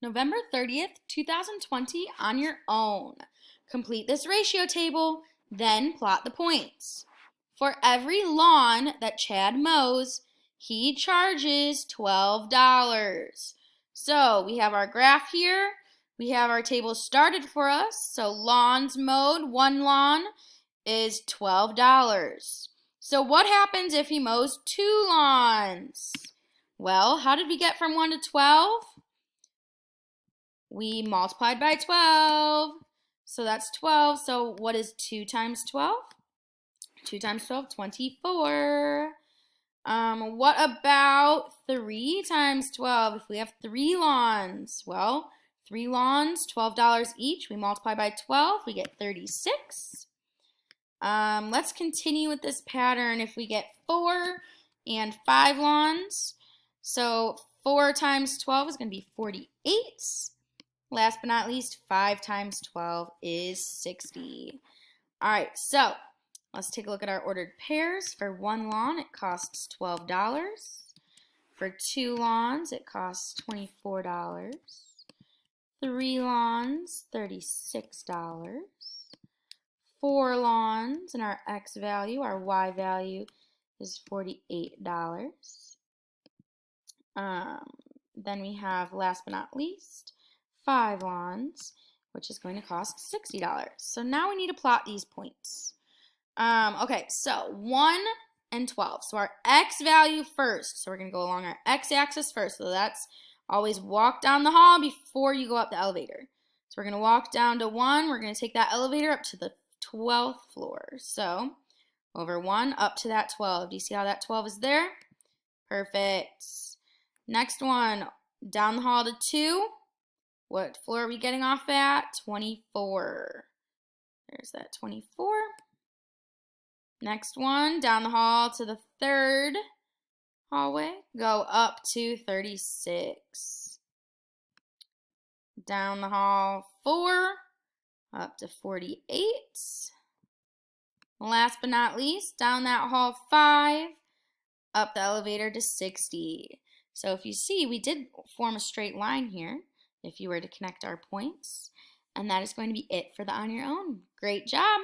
November 30th, 2020 on your own. Complete this ratio table, then plot the points. For every lawn that Chad mows, he charges $12. So we have our graph here. We have our table started for us. So lawns mowed, one lawn is $12. So what happens if he mows two lawns? Well, how did we get from 1 to 12? We multiplied by 12. So that's 12. So what is 2 times 12? 2 times 12, 24. What about 3 times 12? If we have 3 lawns, well, 3 lawns, $12 each. We multiply by 12, we get 36. Let's continue with this pattern. If we get 4 and 5 lawns, so 4 times 12 is going to be 48. Last but not least, 5 times 12 is 60. All right, so let's take a look at our ordered pairs. For one lawn, it costs $12. For 2 lawns, it costs $24. 3 lawns, $36. 4 lawns, and our X value, our Y value, is $48. Then we have, last but not least, 5 lawns, which is going to cost $60. So now we need to plot these points. Okay, so 1 and 12. So our X value first. So we're going to go along our X axis first. So that's always walk down the hall before you go up the elevator. So we're going to walk down to 1. We're going to take that elevator up to the 12th floor. So over 1 up to that 12. Do you see how that 12 is there? Perfect. Next one, down the hall to 2. What floor are we getting off at? 24. There's that 24. Next one, down the hall to the 3rd hallway. Go up to 36. Down the hall 4, up to 48. Last but not least, down that hall 5, up the elevator to 60. So if you see, we did form a straight line here if you were to connect our points. And that is going to be it for the On Your Own. Great job!